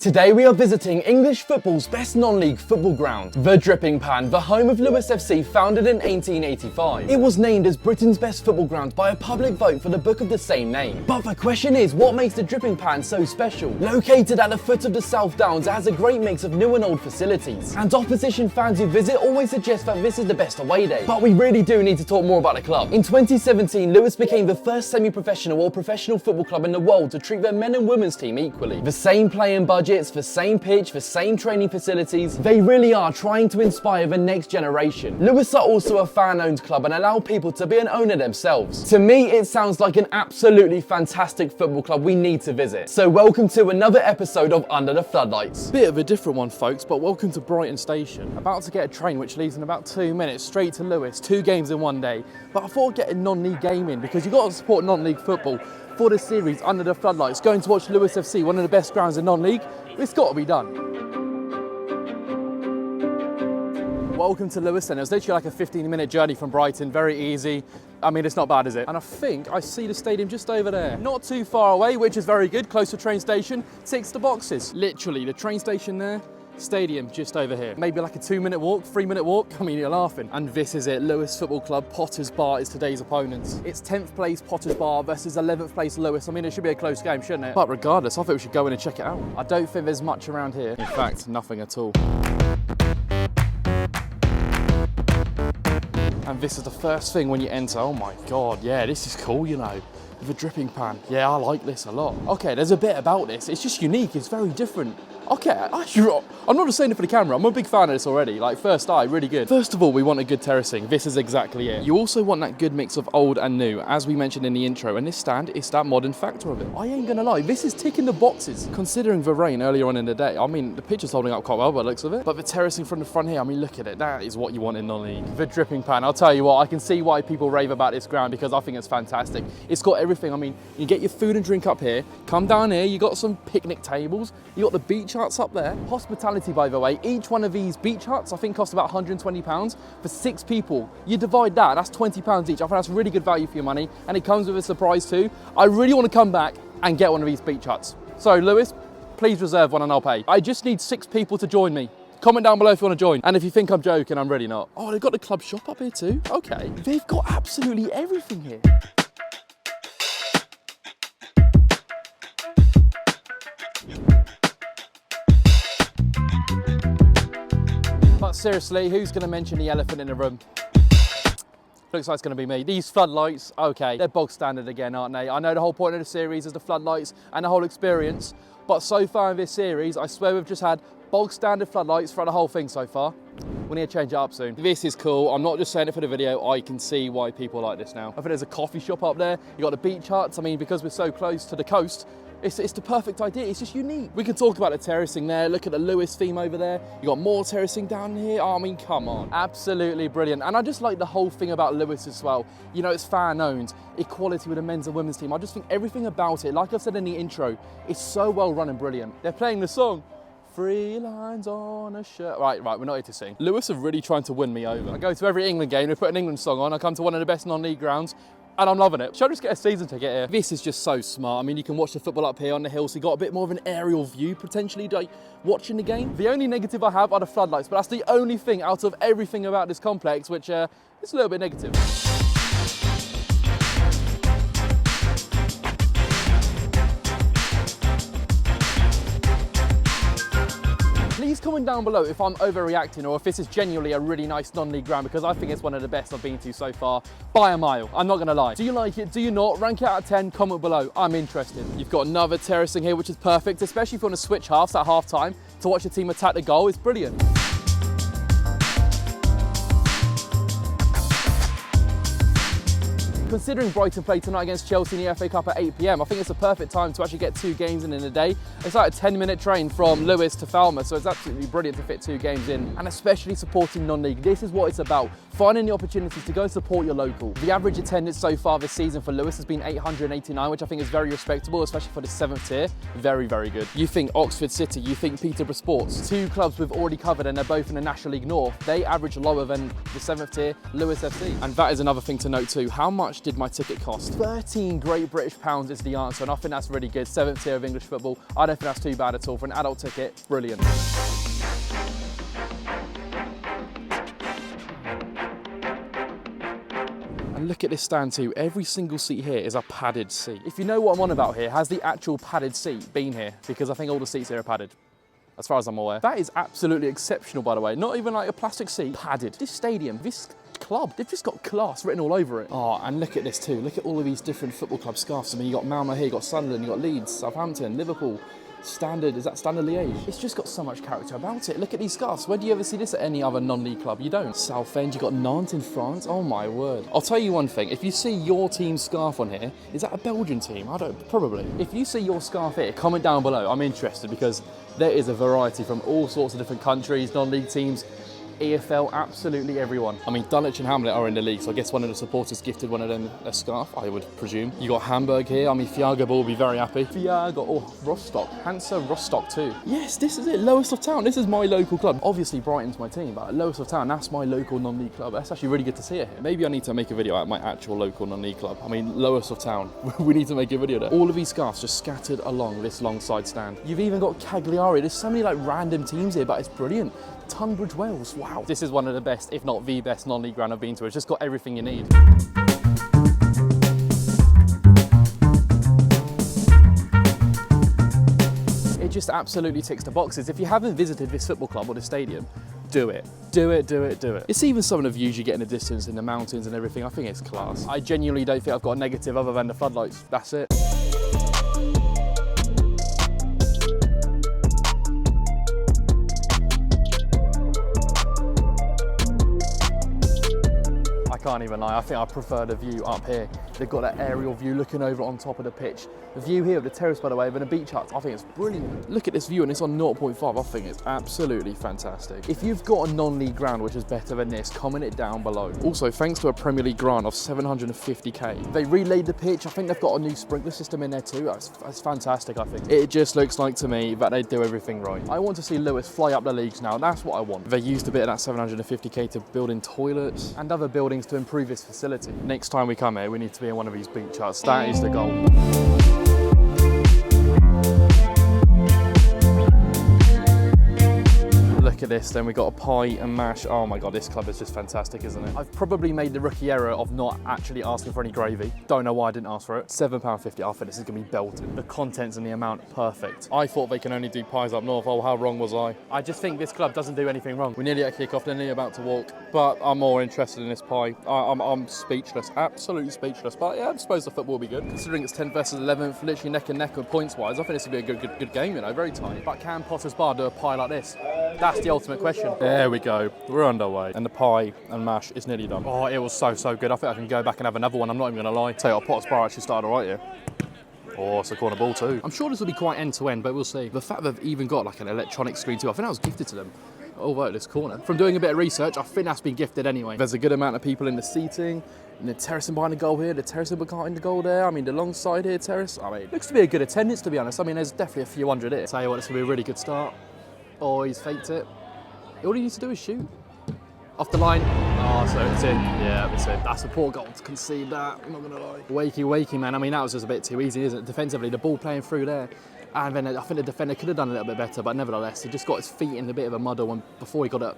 Today we are visiting English football's best non-league football ground, the Dripping Pan, the home of Lewes FC, founded in 1885. It was named as Britain's best football ground by a public vote for the book of the same name. But the question is, what makes the Dripping Pan so special? Located at the foot of the South Downs, it has a great mix of new and old facilities, and opposition fans who visit always suggest that this is the best away day. But we really do need to talk more about the club. In 2017, Lewes became the first semi-professional or professional football club in the world to treat their men and women's team equally. The same playing budget, for same pitch, for same training facilities. They really are trying to inspire the next generation. Lewes are also a fan-owned club and allow people to be an owner themselves. To me, it sounds like an absolutely fantastic football club we need to visit. So welcome to another episode of Under the Floodlights. Bit of a different one, folks, but welcome to Brighton Station. About to get a train which leaves in about 2 minutes straight to Lewes, 2 games in one day. But I thought I'd get a non-league game in because you've got to support non-league football. For the series Under the Floodlights, going to watch Lewes FC, one of the best grounds in non-league, it's got to be done. Welcome to Lewes then. It was literally like a 15-minute journey from Brighton, very easy. I mean, it's not bad, is it? And I think I see the stadium just over there. Not too far away, which is very good, close to the train station, ticks the boxes. Literally, the train station there, stadium just over here. Maybe like a 2-minute walk, 3-minute walk. I mean, you're laughing. And this is it. Lewes Football Club, Potters Bar is today's opponents. It's 10th place Potters Bar versus 11th place Lewes. I mean, it should be a close game, shouldn't it? But regardless, I think we should go in and check it out. I don't think there's much around here. In fact, nothing at all. And this is the first thing when you enter. Oh my God, yeah, this is cool, you know. The Dripping Pan. Yeah, I like this a lot. Okay, there's a bit about this. It's just unique, it's very different. Okay, I'm not just saying it for the camera, I'm a big fan of this already. Like, first eye, really good. First of all, we want a good terracing. This is exactly it. You also want that good mix of old and new, as we mentioned in the intro, and this stand is that modern factor of it. I ain't gonna lie, this is ticking the boxes. Considering the rain earlier on in the day, I mean, the pitch is holding up quite well by the looks of it, but the terracing from the front here, I mean, look at it, that is what you want in non-league. The Dripping Pan, I'll tell you what, I can see why people rave about this ground because I think it's fantastic. It's got everything. I mean, you get your food and drink up here, come down here, you got some picnic tables, you got the beach huts up there. Hospitality, by the way, each one of these beach huts I think costs about £120 for 6 people. You divide that, that's £20 each. I think that's really good value for your money, and it comes with a surprise too. I really want to come back and get one of these beach huts. So Lewes, please reserve one and I'll pay. I just need 6 people to join me. Comment down below if you want to join. And if you think I'm joking, I'm really not. Oh, they've got the club shop up here too. Okay, they've got absolutely everything here. But seriously, who's going to mention the elephant in the room? Looks like it's going to be me. These floodlights, okay, they're bog standard again, aren't they? I know the whole point of the series is the floodlights and the whole experience, but so far in this series, I swear we've just had bog standard floodlights for the whole thing so far. We need to change it up soon. This is cool. I'm not just saying it for the video. I can see why people like this now. I think there's a coffee shop up there. You got the beach huts. I mean, because we're so close to the coast, it's the perfect idea. It's just unique. We can talk about the terracing there. Look at the Lewes theme over there. You got more terracing down here. Oh, I mean, come on. Absolutely brilliant. And I just like the whole thing about Lewes as well. You know, it's fan owned, equality with the men's and women's team. I just think everything about it, like I said in the intro, is so well run and brilliant. They're playing the song. 3 lines on a shirt. Right, we're not here to sing. Lewes are really trying to win me over. I go to every England game, they put an England song on, I come to one of the best non-league grounds, and I'm loving it. Should I just get a season ticket here? This is just so smart. I mean, you can watch the football up here on the hill, so you got a bit more of an aerial view, potentially, like, watching the game. The only negative I have are the floodlights, but that's the only thing out of everything about this complex, which is a little bit negative. Please comment down below if I'm overreacting or if this is genuinely a really nice non-league ground, because I think it's one of the best I've been to so far by a mile. I'm not gonna lie. Do you like it? Do you not? Rank it out of 10, comment below. I'm interested. You've got another terracing here, which is perfect, especially if you want to switch halves at half time to watch your team attack the goal. It's brilliant. Considering Brighton play tonight against Chelsea in the FA Cup at 8 PM, I think it's a perfect time to actually get 2 games in a day. It's like a 10-minute train from Lewes to Falmouth, so it's absolutely brilliant to fit 2 games in, and especially supporting non-league. This is what it's about, finding the opportunities to go and support your local. The average attendance so far this season for Lewes has been 889, which I think is very respectable, especially for the 7th tier. Very, very good. You think Oxford City, you think Peterborough Sports, 2 clubs we've already covered and they're both in the National League North. They average lower than the 7th tier Lewes FC. And that is another thing to note too, how much much did my ticket cost? 13 Great British pounds is the answer, and I think that's really good. 7th tier of English football. I don't think that's too bad at all for an adult ticket. Brilliant. And look at this stand too. Every single seat here is a padded seat. If you know what I'm on about here, has the actual padded seat been here? Because I think all the seats here are padded, as far as I'm aware. That is absolutely exceptional, by the way. Not even like a plastic seat, padded. This stadium, this club, they've just got class written all over it. Oh, and look at this too. Look at all of these different football club scarves. I mean, you got Malmo here, you got Sunderland, you got Leeds, Southampton, Liverpool, Standard, is that Standard Liège? It's just got so much character about it. Look at these scarves. Where do you ever see this at any other non-league club? You don't. Southend, you got Nantes in France. Oh my word. I'll tell you one thing. If you see your team's scarf on here, is that a Belgian team? I don't, probably. If you see your scarf here, comment down below. I'm interested because there is a variety from all sorts of different countries, non-league teams, EFL, absolutely everyone. I mean, Dulwich and Hamlet are in the league, so I guess one of the supporters gifted one of them a scarf, I would presume. You got Hamburg here. I mean, Thiago will be very happy. Thiago, oh, Rostock. Hansa Rostock too. Yes, this is it, Lewes of Town. This is my local club. Obviously, Brighton's my team, but Lewes of Town, that's my local non-league club. That's actually really good to see it here. Maybe I need to make a video at my actual local non-league club. I mean, Lewes of Town. We need to make a video there. All of these scarves just scattered along this long side stand. You've even got Cagliari. There's so many like random teams here, but it's brilliant. Tunbridge Wells, wow. This is one of the best, if not the best non-league ground I've been to. It's just got everything you need. It just absolutely ticks the boxes. If you haven't visited this football club or this stadium, do it. Do it, do it, do it. It's even some of the views you get in the distance in the mountains and everything. I think it's class. I genuinely don't think I've got a negative other than the floodlights. That's it. I can't even lie, I think I prefer the view up here. They've got that aerial view looking over on top of the pitch. The view here of the terrace, by the way, of the beach huts, I think it's brilliant. Look at this view and it's on 0.5, I think it's absolutely fantastic. If you've got a non-league ground which is better than this, comment it down below. Also, thanks to a Premier League grant of 750k, they relaid the pitch. I think they've got a new sprinkler system in there too. That's fantastic, I think. It just looks like to me that they do everything right. I want to see Lewes fly up the leagues now, that's what I want. They used a bit of that 750k to build in toilets and other buildings to improve this facility. Next time we come here, we need to be in one of these beach huts. That is the goal. Look at this, then we got a pie and mash. Oh my God, this club is just fantastic, isn't it? I've probably made the rookie error of not actually asking for any gravy. Don't know why I didn't ask for it. £7.50, I think this is gonna be belted. The contents and the amount, perfect. I thought they can only do pies up north. Oh, how wrong was I? I just think this club doesn't do anything wrong. We're nearly at kick-off, they're nearly about to walk, but I'm more interested in this pie. I'm speechless, absolutely speechless. But yeah, I suppose the football will be good. Considering it's 10th versus 11th, literally neck and neck with points-wise, I think this will be a good game, you know, very tight. But can Potter's Bar do a pie like this? That's the ultimate question. There we go, we're underway. And the pie and mash is nearly done. Oh, it was so good. I think I can go back and have another one, I'm not even gonna lie. Tell you what, Potter's Bar actually started all right here. Oh, it's a corner ball too. I'm sure this will be quite end-to-end, but we'll see. The fact they've even got like an electronic screen too, I think that was gifted to them. Although this corner. From doing a bit of research, I think that's been gifted anyway. There's a good amount of people in the seating, and the terracing behind the goal here, the terracing behind the goal there. I mean, the long side here, terrace. I mean, looks to be a good attendance, to be honest. I mean, there's definitely a few hundred here. Tell you what, it's gonna be a really good start. Oh, he's faked it. All he needs to do is shoot. Off the line. Oh, so it's in. Yeah, it's in. That's a poor goal to concede that, I'm not gonna lie. Wakey, man. I mean, that was just a bit too easy, isn't it? Defensively, the ball playing through there. And then I think the defender could have done a little bit better, but nevertheless, he just got his feet in a bit of a muddle, and before he got it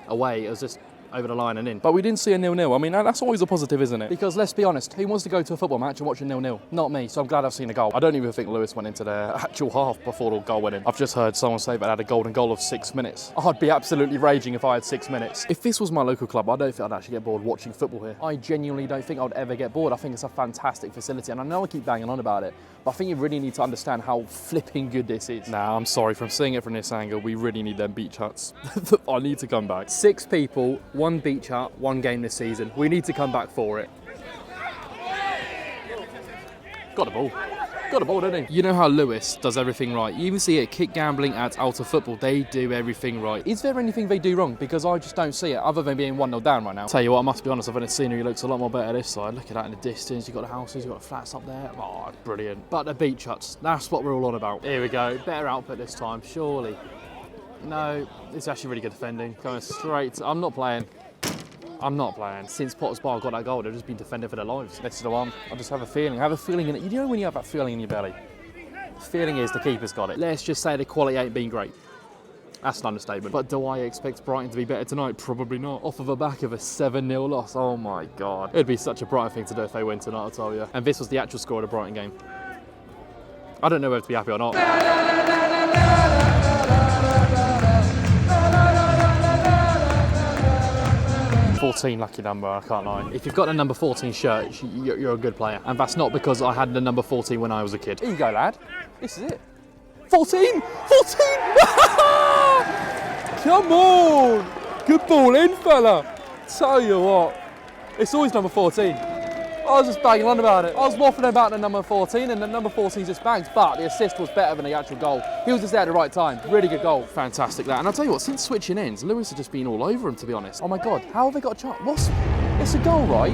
away, it was just over the line and in. But we didn't see a 0-0. I mean, that's always a positive, isn't it? Because let's be honest, who wants to go to a football match and watch a 0-0? Not me, so I'm glad I've seen a goal. I don't even think Lewes went into their actual half before the goal went in. I've just heard someone say that they had a golden goal of 6 minutes. I'd be absolutely raging if I had 6 minutes. If this was my local club, I don't think I'd actually get bored watching football here. I genuinely don't think I'd ever get bored. I think it's a fantastic facility, and I know I keep banging on about it, but I think you really need to understand how flipping good this is. Nah, I'm sorry, from seeing it from this angle, we really need them beach huts. I need to come back. 6 people, 1 beach hut, 1 game this season. We need to come back for it. Got the ball. Got the ball, didn't he? You know how Lewes does everything right. You even see it, kick gambling at Alta Football. They do everything right. Is there anything they do wrong? Because I just don't see it, other than being 1-0 down right now. Tell you what, I must be honest, I think the scenery looks a lot more better this side. Look at that in the distance. You've got the houses, you've got the flats up there. Oh, brilliant. But the beach huts, that's what we're all on about. Here we go. Better output this time, surely. No, it's actually really good defending. Going straight. I'm not playing. I'm not playing. Since Potter's Bar got that goal, they've just been defending for their lives. This is the one. I just have a feeling. I have a feeling in it. You know when you have that feeling in your belly? The feeling is the keeper's got it. Let's just say the quality ain't been great. That's an understatement. But do I expect Brighton to be better tonight? Probably not. Off of the back of a 7-0 loss. Oh my God. It'd be such a Brighton thing to do if they win tonight, I'll tell you. And this was the actual score of the Brighton game. I don't know whether to be happy or not. 14 lucky number, I can't lie. If you've got a number 14 shirt, you're a good player. And that's not because I had the number 14 when I was a kid. Here you go, lad. This is it. 14! 14! Come on! Good ball in, fella. Tell you what, it's always number 14. I was just banging on about it. I was waffling about the number 14 and the number 14 just bangs, but the assist was better than the actual goal. He was just there at the right time. Really good goal. Fantastic that. And I'll tell you what, since switching ends, Lewes has just been all over him, to be honest. Oh my God, how have they got a chance? It's a goal, right?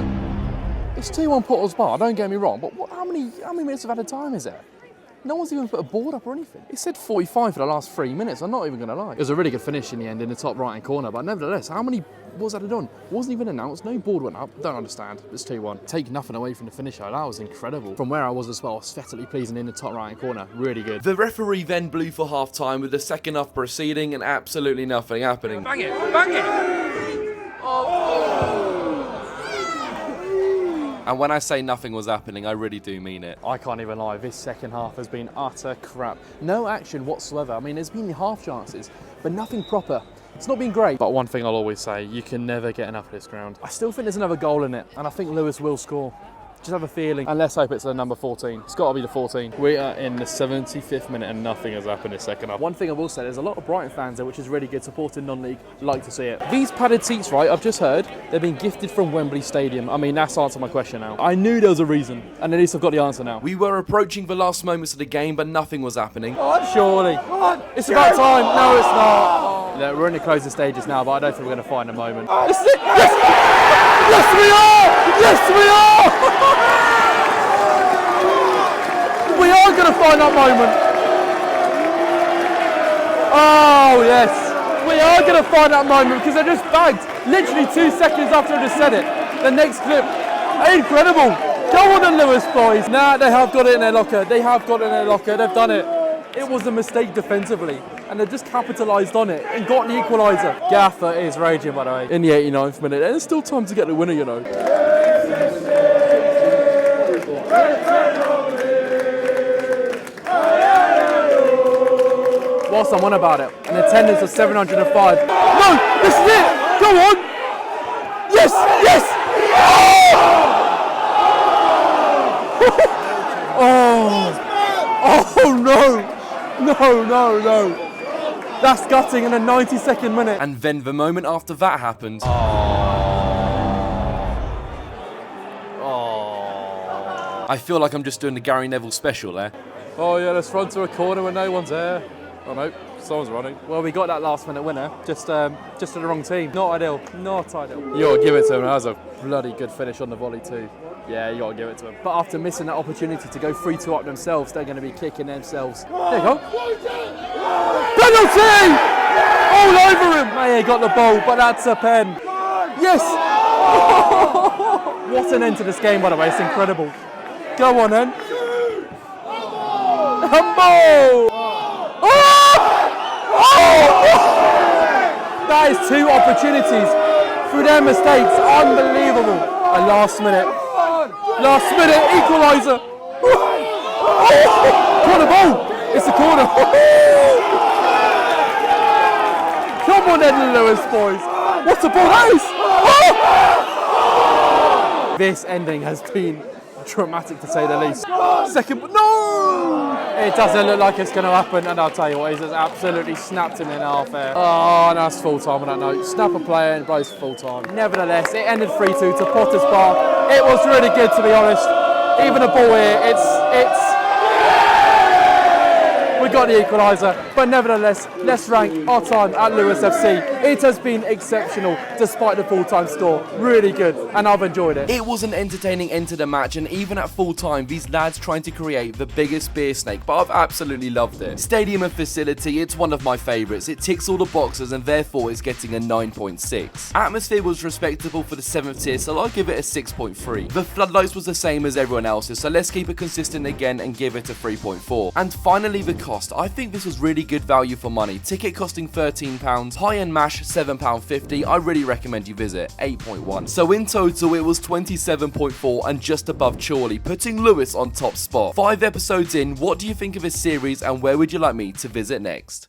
It's 2-1 Potter's Bar, don't get me wrong, but how many minutes of added time is there? No one's even put a board up or anything. It said 45 for the last 3 minutes, I'm not even gonna lie. It was a really good finish in the end in the top right-hand corner, but nevertheless, how many balls added on? Wasn't even announced, no board went up. Don't understand. It's 2-1. Take nothing away from the finisher, that was incredible. From where I was as well, aesthetically pleasing in the top right-hand corner, really good. The referee then blew for half-time with the second half proceeding and absolutely nothing happening. Bang it! Bang it! And when I say nothing was happening, I really do mean it. I can't even lie, this second half has been utter crap. No action whatsoever. I mean, there's been half chances, but nothing proper. It's not been great. But one thing I'll always say, you can never get enough of this ground. I still think there's another goal in it, and I think Lewes will score. Just have a feeling. And let's hope it's the number 14. It's got to be the 14. We are in the 75th minute and nothing has happened in the second half. One thing I will say, there's a lot of Brighton fans there, which is really good, supporting non-league. Like to see it. These padded seats, right, I've just heard, they've been gifted from Wembley Stadium. I mean, that's answered my question now. I knew there was a reason, and at least I've got the answer now. We were approaching the last moments of the game, but nothing was happening. Oh, surely. It's about time. No, it's not. Look, we're in the closing stages now, but I don't think we're going to find a moment. This is it. Yes! Yes, we are! Yes, we are! We are going to find that moment. Oh, yes. We are going to find that moment because they just bagged literally 2 seconds after I just said it. The next clip. Incredible. Go on the Lewes boys. Nah, they have got it in their locker. They have got it in their locker. They've done it. It was a mistake defensively and they've just capitalised on it and got the equaliser. Gaffer is raging, by the way, in the 89th minute. And there's still time to get the winner, you know. Whilst I'm on about it, an attendance of 705. No, this is it! Go on! Yes, yes! Oh! Oh no! No, no, no! That's gutting in the 92nd minute. And then the moment after that happened. I feel like I'm just doing the Gary Neville special there. Oh yeah, let's run to a corner when no one's there. Oh no, someone's running. Well, we got that last minute winner, just to the wrong team. Not ideal, not ideal. You gotta give it to him, that was a bloody good finish on the volley too. Yeah, you gotta give it to him. But after missing that opportunity to go 3-2 up themselves, they're gonna be kicking themselves. There you go. Penalty! All over him! Oh, he got the ball, but that's a pen. Yes! What an end to this game, by the way, it's incredible. Go on then. Humble! That is 2 opportunities through their mistakes. Unbelievable. A last minute equaliser. Corner ball. It's a corner. Come on then, Lewes boys. What's the ball? That is. This ending has been dramatic to say the least. Second, no! It doesn't look like it's going to happen, and I'll tell you what, he's just absolutely snapped him in half there. Oh, and that's full time on that note. Snap a player and both full time. Nevertheless, it ended 3-2 to Potter's Bar. It was really good, to be honest. Even the ball here, we we got the equaliser, but nevertheless, let's rank our time at Lewes FC. It has been exceptional despite the full-time score. Really good, and I've enjoyed it. It was an entertaining end to the match, and even at full time, these lads trying to create the biggest beer snake, but I've absolutely loved it. Stadium and facility, it's one of my favourites. It ticks all the boxes and therefore is getting a 9.6. Atmosphere was respectable for the 7th tier, so I'll give it a 6.3. The floodlights was the same as everyone else's, so let's keep it consistent again and give it a 3.4. And finally, the cost. I think this was really good value for money. Ticket costing £13, high-end mash £7.50. I really recommend you visit, 8.1. So in total, it was 27.4 and just above Chorley, putting Lewes on top spot. 5 episodes in, what do you think of this series and where would you like me to visit next?